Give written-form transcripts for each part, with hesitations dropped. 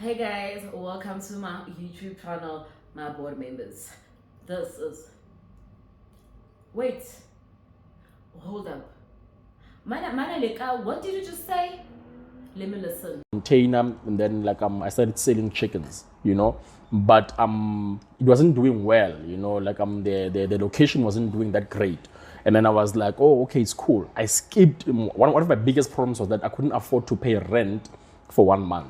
Hey guys, welcome to my YouTube channel, my board members. This is. Wait, hold up. Manaleka, what did you just say? Let me listen. Container, and then I started selling chickens, but it wasn't doing well, the location wasn't doing that great. And then I was like, oh, okay, it's cool. I skipped. One of my biggest problems was that I couldn't afford to pay rent for 1 month.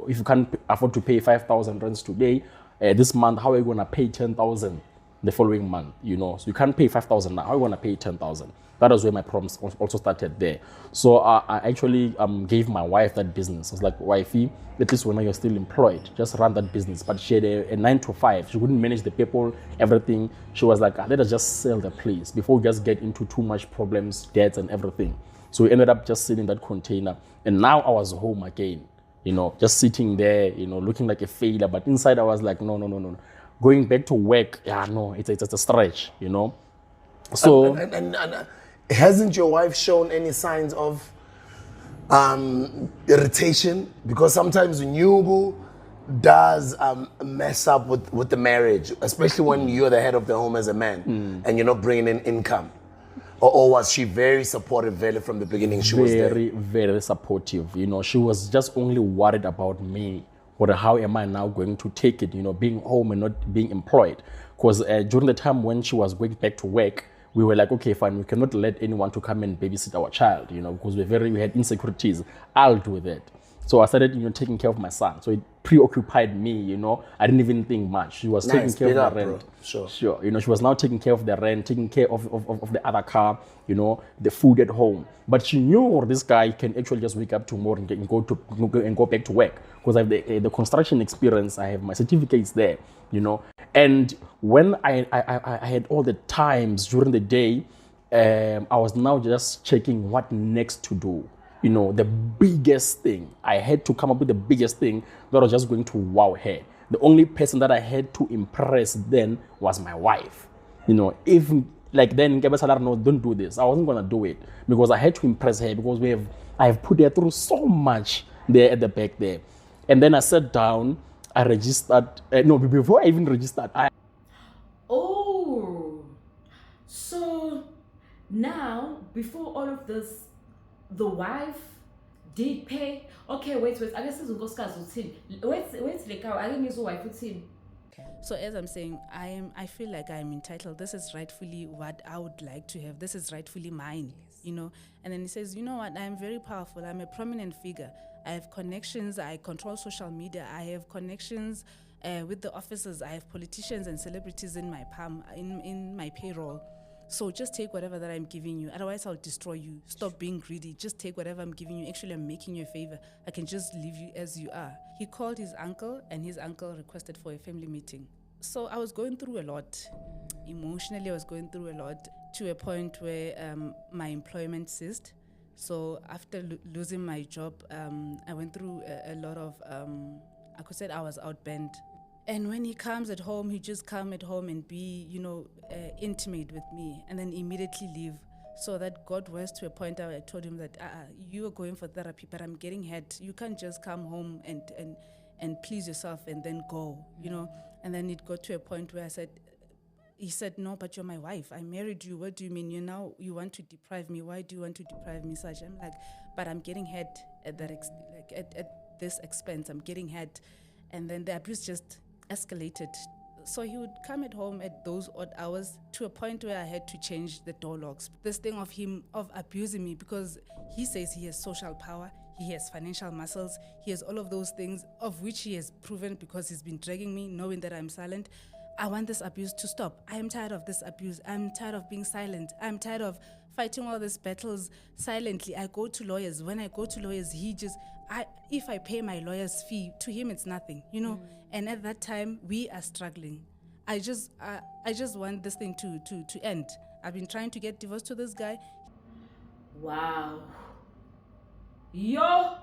If you can't afford to pay 5,000 rents today, this month, how are you going to pay 10,000 the following month? So you can't pay 5,000 now. How are you going to pay 10,000? That was where my problems also started there. So I actually gave my wife that business. I was like, wifey, at least when you're still employed, just run that business. But she had a 9 to 5. She couldn't manage the people, everything. She was like, let us just sell the place before we just get into too much problems, debts and everything. So we ended up just selling that container. And now I was home again, just sitting there, looking like a failure. But inside I was like, no. Going back to work, no, it's a stretch, So And hasn't your wife shown any signs of irritation? Because sometimes Nyugu does mess up with the marriage, especially when you're the head of the home as a man and you're not bringing in income. Or was she very supportive very from the beginning? She was there. Very supportive. She was just only worried about me. Or how am I now going to take it, being home and not being employed? Because during the time when she was going back to work, we were like, okay, fine, we cannot let anyone to come and babysit our child, because we had insecurities. I'll do that. So I started, taking care of my son. So it preoccupied me, I didn't even think much. She was taking care of the rent. Sure. She was now taking care of the rent, taking care of the other car, the food at home. But she knew this guy can actually just wake up tomorrow and go back to work. Because I have the construction experience, I have my certificates there, And when I had all the times during the day, I was now just checking what next to do. The biggest thing. I had to come up with the biggest thing that was just going to wow her. The only person that I had to impress then was my wife. If like then no, don't do this. I wasn't gonna do it because I had to impress her because I have put her through so much there at the back there. And then I sat down, I registered. Before I even registered, Oh, so now before all of this, the wife did pay. Okay, wait. I guess this will go wait, like I didn't use wife routine. So as I'm saying, I feel like I'm entitled. This is rightfully what I would like to have. This is rightfully mine, And then he says, you know what, I'm very powerful. I'm a prominent figure. I have connections. I control social media. I have connections with the officers. I have politicians and celebrities in my palm, in my payroll. So just take whatever that I'm giving you. Otherwise, I'll destroy you. Stop being greedy. Just take whatever I'm giving you. Actually, I'm making you a favor. I can just leave you as you are. He called his uncle, and his uncle requested for a family meeting. So I was going through a lot. Emotionally, I was going through a lot to a point where my employment ceased. So after losing my job, I went through a lot of, I could say I was outbent. And when he comes at home, he just come at home and be, intimate with me and then immediately leave. So that got worse to a point where I told him that you are going for therapy, but I'm getting hurt. You can't just come home and please yourself and then go, And then it got to a point where he said, no, but you're my wife. I married you. What do you mean? You want to deprive me. Why do you want to deprive me such? I'm like, but I'm getting hurt at that at this expense. I'm getting hurt. And then the abuse just escalated. So he would come at home at those odd hours to a point where I had to change the door locks. This thing of him, of abusing me, because he says he has social power, he has financial muscles, he has all of those things, of which he has proven because he's been dragging me, knowing that I'm silent. I want this abuse to stop. I am tired of this abuse. I'm tired of being silent. I'm tired of fighting all these battles silently. I go to lawyers. When I go to lawyers, if I pay my lawyer's fee, to him it's nothing, And at that time, we are struggling. I just want this thing to end. I've been trying to get divorced to this guy. Wow. Yo.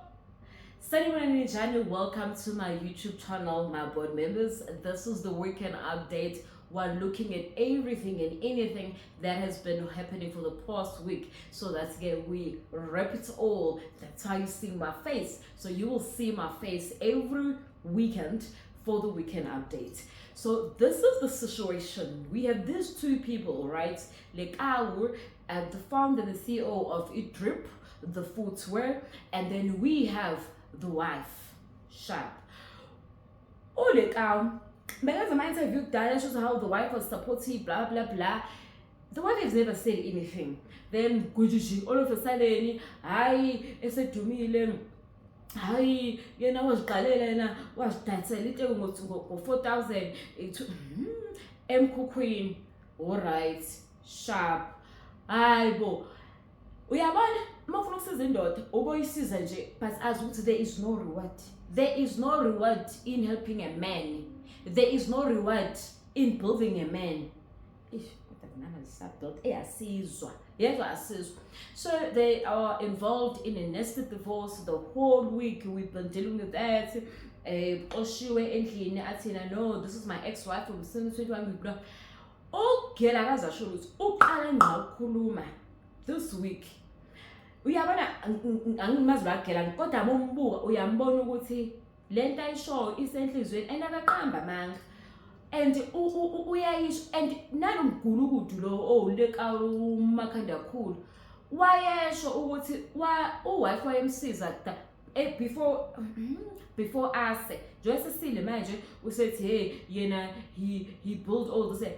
Sanibonani njani, welcome to my YouTube channel, my board members. This is the weekend update we're looking at everything and anything that has been happening for the past week. So that's we wrap it all. That's how you see my face. So you will see my face every weekend for the weekend update. So this is the situation. We have these two people, right? Like the founder and the CEO of Drip, the footwear, and then we have the wife, Sharp. Oh, like because of my interview that shows how the wife was supportive, blah blah blah. The wife has never said anything. Then all of a sudden, esedumile. Hayi yena waziqalela yena wazidansela into ngo-4,000 emkhukhwini. Alright, Sharp. Hayibo uyabona mawufuna ukusiza indoda uboyisiza nje, but as ukuthi there is no reward. There is no reward in helping a man. There is no reward in building a man. So they are involved in a nested divorce. The whole week we've been dealing with that. No, this is my ex-wife from 2021. This week uyabona angimazi bagela kodwa bombuka uyambona ukuthi lento ayisho isenhlizweni enakaqamba amanga. And uyayisho and nalomgulukudu lo leka umakhanda kakhulu wayesho ukuthi uwife wayemsiza before ase Joyce Sile manje usethi hey yena he built all this.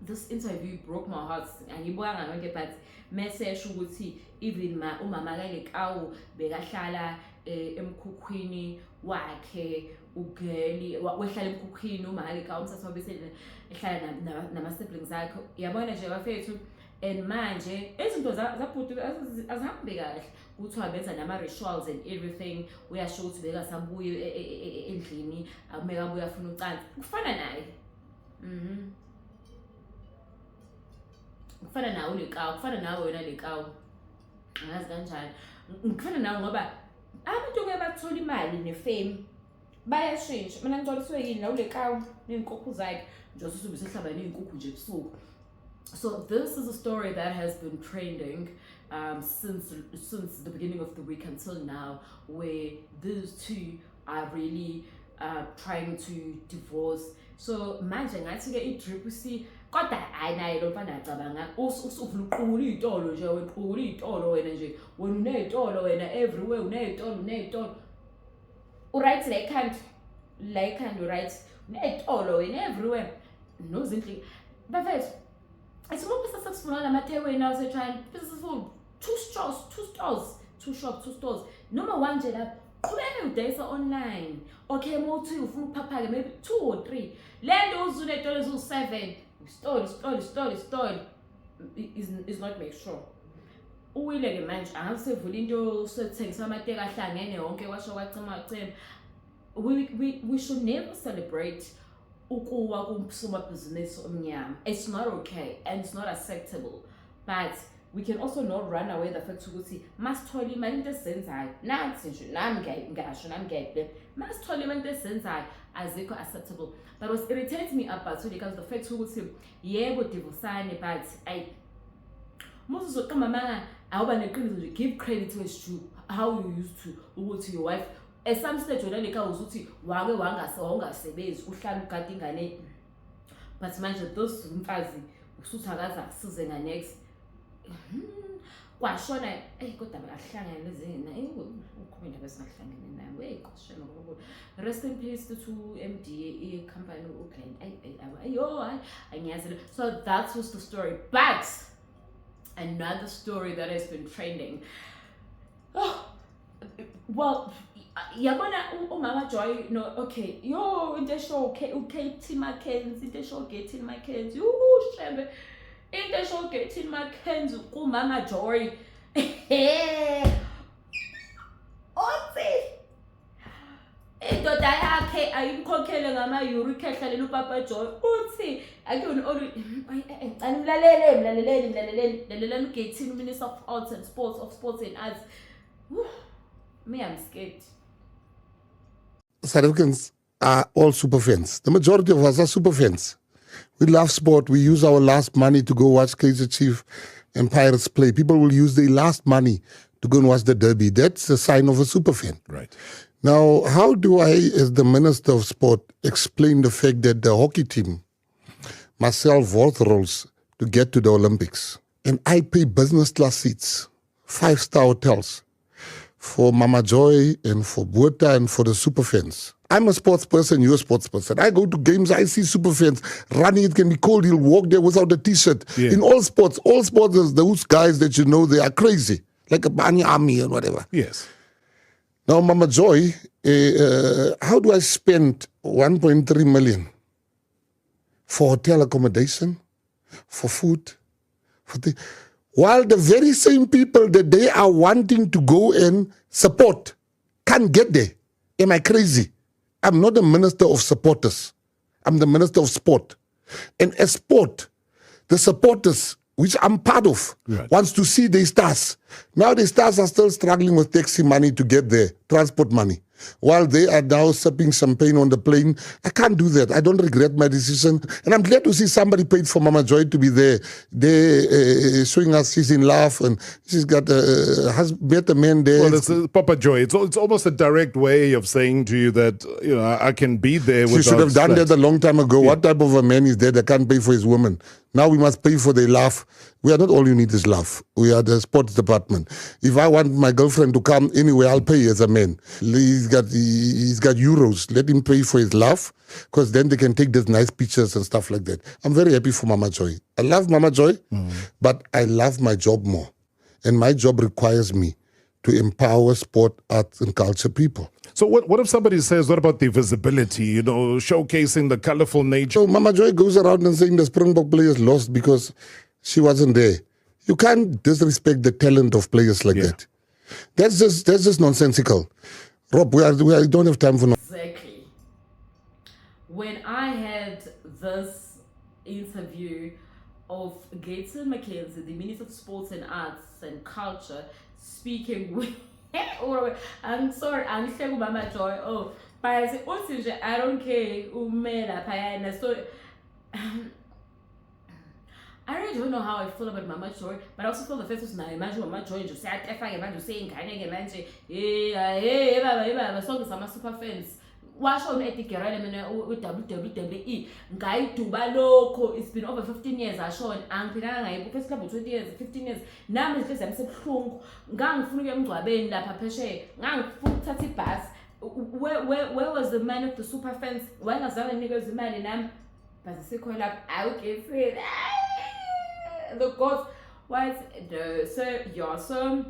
This interview broke my heart. Angibonga nonke but message ukuthi even umama kaLekawu bekahlala emkhukhwini wakhe ugeli wehlala emkhukhwini umama kaLekawu umsathu bese ehlala nama siblings akhe. Yabona nje bafethu and manje izinto zabhuti azihambi kahle. Kuthiwa benza nama rituals and everything. Uyasho ukuthi bekasambuye endlini akumeka abuye afuna ucansi. Kufana naye. Kufana nawe uLekawu, kufana nawe wena Lekawu. Angazi kanjani. Kufana nawe ngoba abantu ke bathola imali nefame bayashintsha. Mina ngixoliswe yini la uLekawu nezinkukhu zakhe nje usube sehlaba nezinkukhu nje ebusuku. So this is a story that has been trending since the beginning of the week until now, where these two are really trying to divorce. So manje ngathi ke iDrip usi kodwa ayinayo lo mfana acabanga usufuna uqhula izitolo nje wena uqhula izitolo wena nje wena unezitolo wena everywhere unezitolo right like can't right unezitolo wena everywhere nozinhle bafethu asimuphi sasifuna lamathekwini now say trying business full two stores noma one nje lapha qhubeka udayisa online. Okay, mothi ufuna ukuphapha ke maybe 2 or 3 lento uzunetolo ezu7 store is not make sure uwile ke manje angasevula into sothengisa amateka ahlangene wonke kwasho kwacima. We should never celebrate ukuwa kumsoma business omnyama. It's not okay and it's not acceptable, but we can also not run away the fact ukuthi masithola imali into esenzayo nathi nje nami ngasho nami ngeke masithola imali into esenzayo azikho acceptable. But what irritates me about it because the fact ukuthi yebo divorceane but most uzoqamba manga awuba neqiniso nje give credit to his true how you used to ukuthi your wife at some stage wena Lekawu uzuthi wake wangasebenzi uhlala ugada ingane but manje those umfazi usuthakaza kusize nga next kwashona kodwa bakahlangana lezina ukhona besingahlangene naye kwashona ngoba rest in peace to MD company okay ayo. So that was the story, but another story that has been trending, well yabona umama Joy no okay yo into show uKatie Mackenzie into show Katie Mackenzie shembe into show Katie Mackenzie kumama Joy othi indoda yakhe ayimkhokhele ngama-euro ikhehlalela upapa Joy uthi akuyona mlaleleni uGatie Minister of Arts and Sports and Arts. Me, I'm scared. South Africans, are all super fans. The majority of us are super fans. We love sport. We use our last money to go watch Kaizer Chiefs and Pirates play. People will use their last money to go and watch the derby. That's a sign of a super fan. Right. Now, how do I, as the Minister of Sport, explain the fact that the hockey team must sell worth rolls to get to the Olympics? And I pay business class seats, 5-star hotels, for Mama Joy and for Bueta and for the super fans. I'm a sports person, you're a sports person. I go to games, I see super fans running, it can be cold, he'll walk there without a t-shirt. Yeah. In all sports, there's those guys that you know, they are crazy, like a Bani Army and whatever. Yes. Now, Mama Joy, how do I spend 1.3 million for hotel accommodation, for food, while the very same people that they are wanting to go and support can't get there? Am I crazy? I'm not the minister of supporters. I'm the minister of sport. And as sport, the supporters, which I'm part of, Right. wants to see their stars. Now the stars are still struggling with taxi money to get there, transport money. While they are now sipping champagne on the plane, I can't do that. I don't regret my decision. And I'm glad to see somebody paid for Mama Joy to be there. They showing us she's in love and she's got has met a man there. Well, it's Papa Joy. It's almost a direct way of saying to you that, I can be there She without should have done sweat. that a long time ago. What type of a man is there that can't pay for his woman? Now we must pay for their love. We are not all you need is love. We are the sports department. If I want my girlfriend to come anywhere, I'll pay as a man. He's got euros. Let him pay for his love, because then they can take these nice pictures and stuff like that. I'm very happy for Mama Joy. I love Mama Joy, but I love my job more. And my job requires me to empower sport, arts, and culture people. So what if somebody says, what about the visibility, showcasing the colorful nature? So Mama Joy goes around and saying the Springbok players lost because she wasn't there. You can't disrespect the talent of players like that. That's just nonsensical. Rob, we don't have time for Exactly. When I had this interview of Gaten McKenzie, the Minister of Sports and Arts and Culture, speaking with I'm sorry, I'm saying Mama Joy. Oh, but I said, I don't care. So I really don't know how I feel about Mama Joy, but I also feel the first person I imagine Mama Joy just say saying baba sonke sama super fans. Washo unetigirele mina WWE ngayiduba lokho. It's been over 15 years ashona angiphilanga ngayibuka first club 20 years 15 years nami nje semsebuhlungu ngangifuna ukuya emgcwabeni lapha phesheya ngangifuna ukuthatha ibhasi. Where was the man of the super fans? Why ngazange ninikeza imali nami bazisekho lapha awuke the gods. What? No. So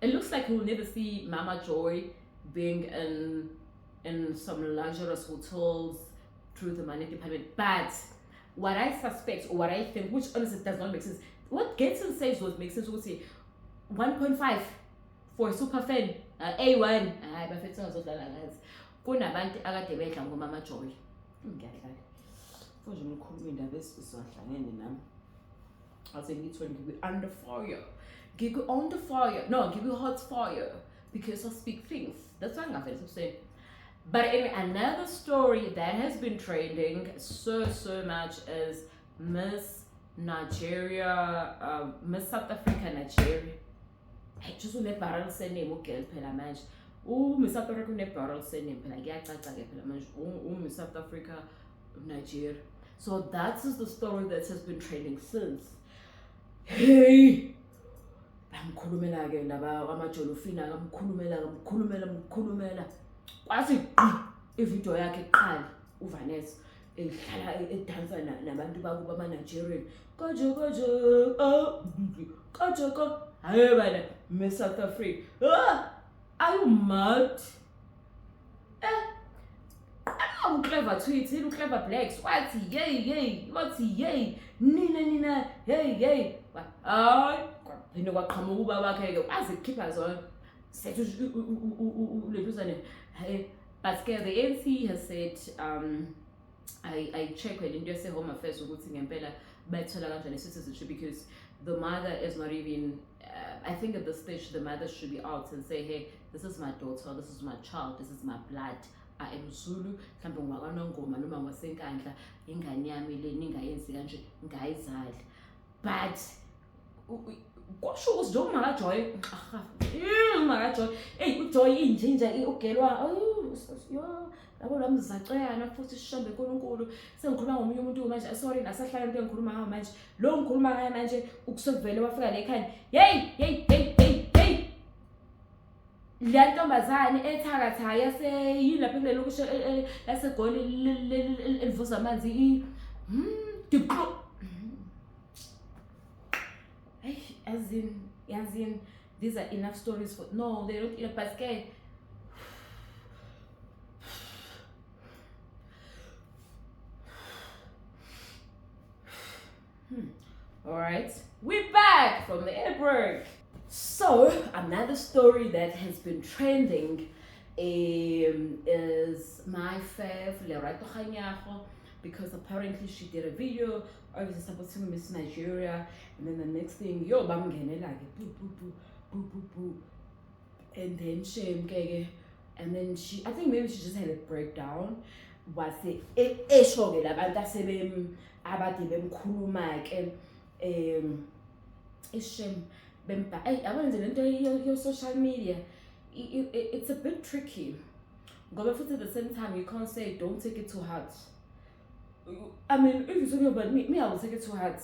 it looks like we'll never see Mama Joy being in some luxurious hotels through the money department. But what I suspect, or what I think, which honestly does not make sense, what Gaten says would make sense. Would say 1.5 for a super fan, A1. But it's also that kunabantu akade bedla ngoMama Joy. Ngiyakhala. Manje ngikhuluma indaba esihlangene nami. I'll say need to give you under fire. Give you on the fire. No, give you hot fire. Because I speak things. That's what I'm saying. But anyway, another story that has been trending so much is Miss Nigeria, Miss South Africa, Nigeria. Hey, just une barrel surname girl phela manje. Miss South Africa une barrel surname phela kuyacaca ke phela manje. Miss South Africa, Nigeria. So that is the story that has been trending since. Hey, bamkhulumela ke laba amajolofina ngamkhulumela kwathi ivideo yakhe iqala uVanessa ehlala edansa nabantu bakuba ama Nigerian kajo hayi bana Miss South Africa. Are you mad? I'm clever tweets, you clever blacks. What's yay? What's yay? Nina, hey. Ay, yini kwaqhamuka ubaba wakhe wazikhipha zona. Sethu lebuzane. Hey, but the ANC has said I check when into yase Home Affairs ukuthi ngempela bathola kanjani citizenship, because the mother is not even I think at this stage the mother should be out and say, hey, this is my daughter, this is my child, this is my blood. I am Zulu, mhlawumbe ngwakwaNongoma noma ngwaseNkandla, ingane yami le ningayenzi kanje ngayizali. But kusho ukuthi njengoba makaJoy makaJoy uJoy injinja ugelwa yabo la mzaceyana futhi sishambe uNkulunkulu sengikhuluma ngomunye umuntu manje sorry nasahlala into engikhuluma ngayo manje lo ngikhuluma ngayo manje ukusevele wafika la ekhaya hey le ntombazane ethakatha yaseyilapha kulelo kusho lasegoli elivuza amanzi diplo as in these are enough stories for no they don't enough but all right, we're back from the air break. So another story that has been trending is my fave Lerato Kganyago, because apparently she did a video obviously supporting Miss Nigeria, and then the next thing yo bamngene like boo, and then shame and then she, I think maybe she just had a breakdown. Was it eshoke labantu asebem abade bemkhuluma ke ishame bemba yabona nje lento yo social media it's a bit tricky ngoba futhi at the same time you can't say don't take it too hard. I mean, if you're talking about me, I will take it too hard.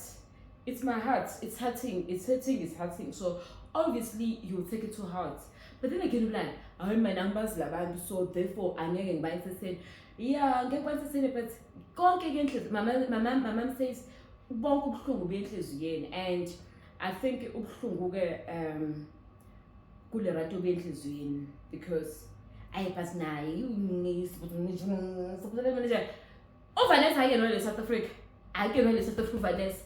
It's my heart. It's hurting. So obviously you will take it too hard. But then again, like, I heard my numbers labantu, so therefore I'm getting by to say, yeah, get what to say, but go again. My mom says, and I think because I pass Vanessa, I can really South Africa. I can really South Africa Vanessa.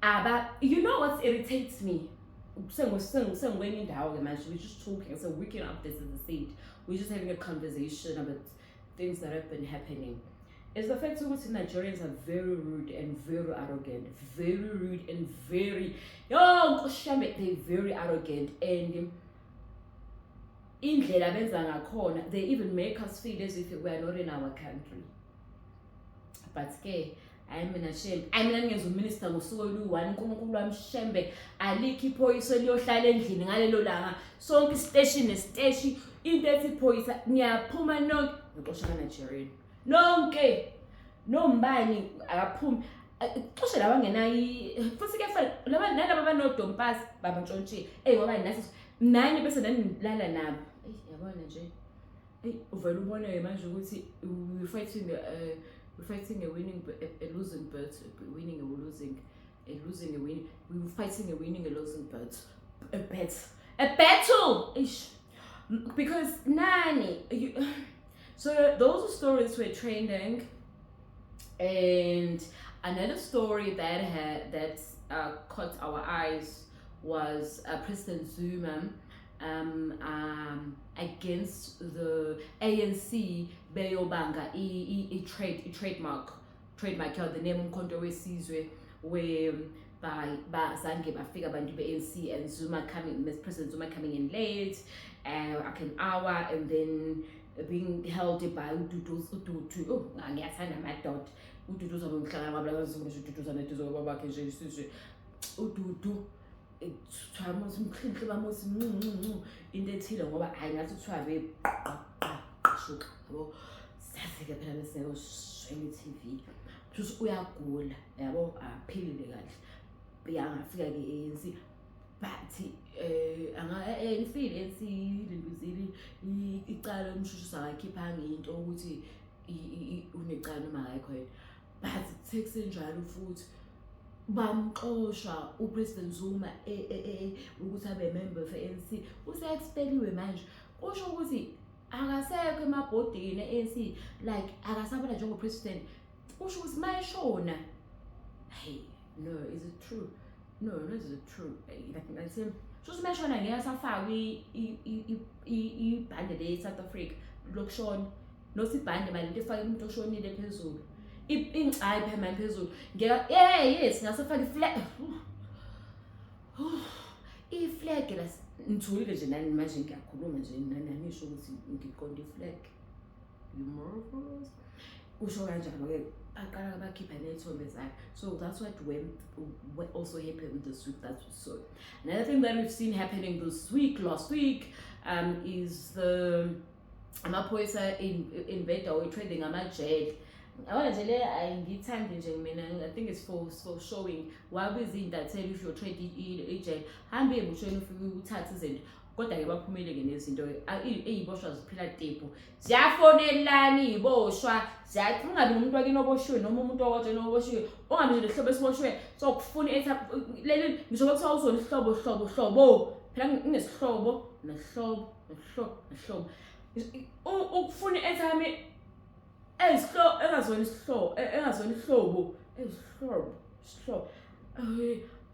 But you know what irritates me? We're just talking, so we can update at the stage. We're just having a conversation about things that have been happening. Is the fact that Nigerians are very rude and very arrogant. Very rude and very they're very arrogant, and they even make us feel as if we are not in our country. But I'm ashamed. I'm not a minister ngosulu one uNkulunkulu wamshembe alikho iphoyisa eliyohlala endlini ngalelo langa sonke istation nestation into ethi iphoyisa niyaphuma nonke ngoqosha Nigerian nonke nombani akaphumi xoshe labangenayi futhi ke fana nalabo banodompasi babantshontshe ngoba nathi nani bese nanilala nabo yabona nje uvela ubone manje ukuthi we fighting a winning, a losing bird, winning or losing, a losing a winning. We were fighting a winning, a losing bird, a battle. Ish. Because Nani, so those stories were trending, and another story that caught our eyes was President Zuma. Against the ANC beyobanga trademark the name umkhonto wesizwe where by zange bafika abantu be-ANC and Zuma President Zuma coming in late like an hour, and then being held by uDudu ngiyathanda amadoda uDudu uzomhlala kwabala uDudu naduzo kwabakhe nje isizwe uDudu Thamusi mkhinhle bamusi into ethile ngoba ayingathi kuthiwa beshuka yabo safike phela bese ushwele TV futhi uyagula yabo aphilile kahle uyangafika ke ANC but ngifile ANC linduzili icala umshushu sakakhipha into ukuthi unecala noma ayikho yena but sekusenjalo futhi bamxosha uPresident Zuma ukuthi abe member of ANC useexpeliwe manje kusho ukuthi akasekho emabhodini ANC like akasabona njengopresident kusho ukuthi mayeshona hey no is it true no is it true like I say so mayeshona ngeke asafakwe ibhande le South Africa lokushona nosibhande manje into efaka umuntu oshonile phezulu ingcayi phemani phezulu ngeke yes ngasafaka iflag iflag la ngithulile nje nani manje ngiyakhuluma nje nani ngisho ukuthi ngiqonda iflag humorous. Usho kanjalo-ke baqala bakhipha ney'thombe zakhe. So that's what also happened this week. That's so. Another thing that we've seen happening last week, is the amaphoyisa in Beda trading amajele. I think it's for showing why we in that tell if you're trading ijele hambe ebushweni ufike uthathe izinto kodwa ke baphumelele nezinto eziboshwa ziphila depo ziyafonelana iboshwa ziyathi ungabi nomuntu wakini oboshwe noma umuntu owodwa oboshwe ungabi nje lehlobo esiboshwe so kufuna leli ngisho kuthiwa uzona hlobo phela nginesihlobo nehlobo ukufuna etime ezihlobo engazona ihlobo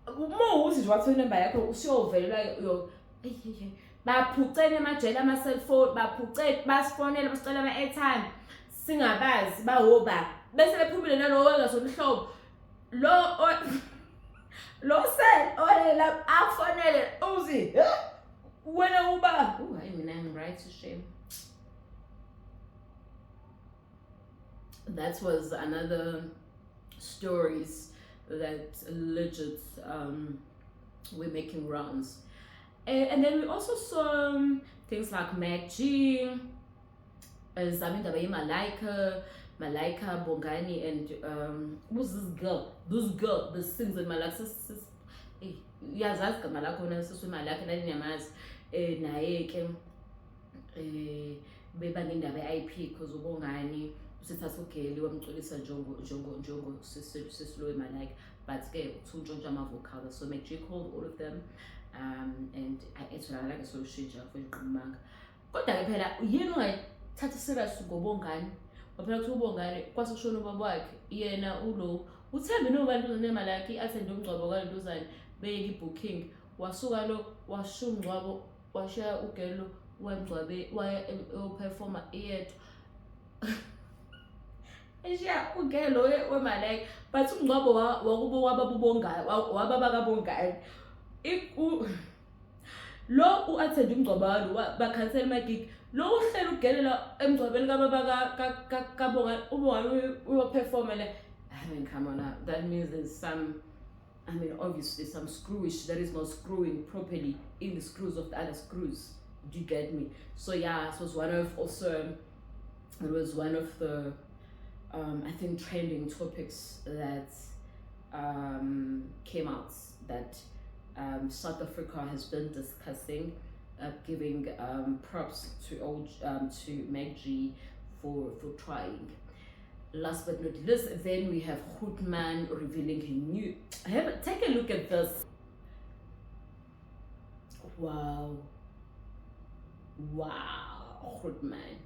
uma uthi nje wathi number yakho usiyovelela yo baphucene amajele ama-cellphone baphucene basifonela basicela ama-airtime singabazi bawoba bese bephumile nalowo engazona ihlobo lo sel olela akufonele uzi wena uba hayi mina I'm right to shame. That was another stories that legit were making rounds. And then we also saw things like Mac G, Malaika Bongani, and who's this girl? This girl that sings in Malaka. Yeah, that's Malaka, so Malaka, and Naeke, Bebanginda IP, because Bongani. Sithatha wamxolisa njongo sesilo emalike but ke uthuntshontshwa ama-vocal so Mac G called all of them and etholakala ke solushintsha for iqhumanga kodwa ke phela yini ungayithatha serious ngobongani waphela kuthi ubongani kwasekushona ubaba wakhe yena ulo uthembe nobantu nemalike i-attend umngcwabo kaLentuzane beyeke i-booking wasuka lo washiya umngcwabo washiya ugelo wemngcwabe waya performa iyedwa Eshiya ugelo wemalike but umngcwabo wakubo wababubongani wababakabongani lo uattend umngcwabo bakhansela amagig lo uhlela ugelela emngcwabeni kababa kabongani ubongani uyoperforma le I mean come on now. That means there's some obviously some screwish that is not screwing properly in the screws of the other screws. Do you get me? So yeah, it was one of the I think trending topics that came out that South Africa has been discussing, giving props to Mac G for trying. Last but not least, then we have Goodman revealing he knew. Take a look at this. Wow, Goodman.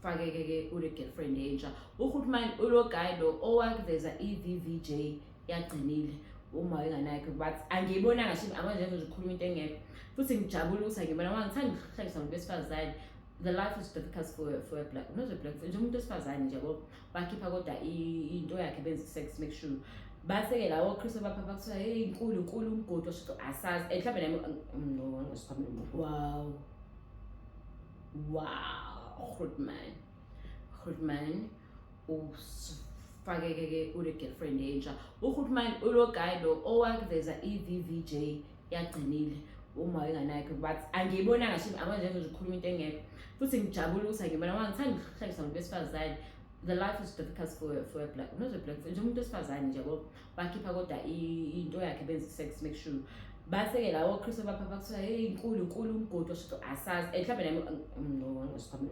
Fake ule girlfriend entsha uGoodman ulo guy lo owakuveza iVVJ yagcinile uma enganakho but angiyibona ngasho amanje nje ukhuluma into engekho futhi ngijabula ukuthi angibona ngithanda ukuhlekisa ngomuntu besifazane. The life is difficult for a black not a black nje umuntu besifazane nje yabo bakhipha kodwa into yakhe benza sex make sure base-ke lawo Chris bapha kuthiwa hey inkulu umgodi osho asazi mhlawumbe nami no ngisikhuluma wow Goodman ufake ule girlfriend entsha uGoodman ulo guy lo owakuveza iVVJ yagcinile uma enganakho but angiyibona ngasho amanje nje ukhuluma into engekho futhi ngijabula ukuthi angibona ngithanda ukuhlekisa ngomuntu besifazane. The life is difficult for a black not a black nje umuntu besifazane nje yabo bakhipha kodwa into yakhe benza sex make sure base-ke lawo Chris bapha kuthiwa hey inkulu umgodi osho asazi mhlawumbe nami no ngisikhuluma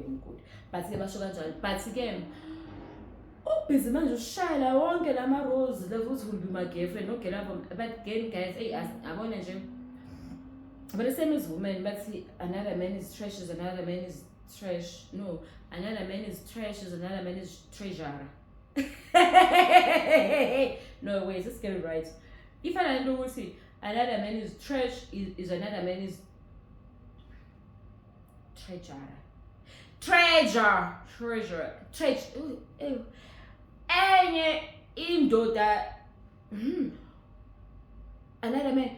umgodi but-ke basho kanjalo but-ke ubhizi manje ushayela wonke lama rose le futhi will be my girlfriend nogelapho but again guys abona nje but the same as women but another man is trash is another man is trash no another man is trash is another man is treasure no wait let's get it right if I don't know see another man is trash is another man is treasure enye indoda another man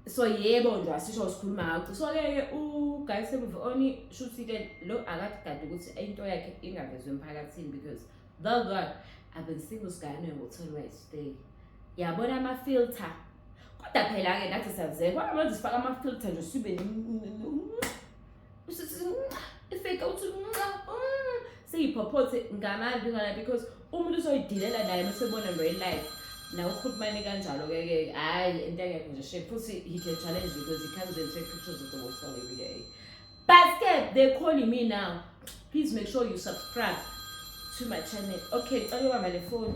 So yebo nje asisho sikhuluma ngakho. So ke uGuy Semuvi only shuthi ke lo akathi kanti ukuthi into yakhe ingavezwe emphakathini because though God I've been seeing usigane ngo-10 stay. Yabona ama-filter. Kodwa phela ke nathi siyazeka. Kodwa manje sifaka ama-filter nje sibe ifake uthi siyiphopothe ngamantu ngala because umuntu uzoyidilela naye mesebona real life. Now ukhulumane kanjalo ke hayi into engekho nje shape futhi he can challenge because he comes and take pictures of the whole song every day. Basket, they're calling me now. Please make sure you subscribe to my channel. Okay, tell you about my phone.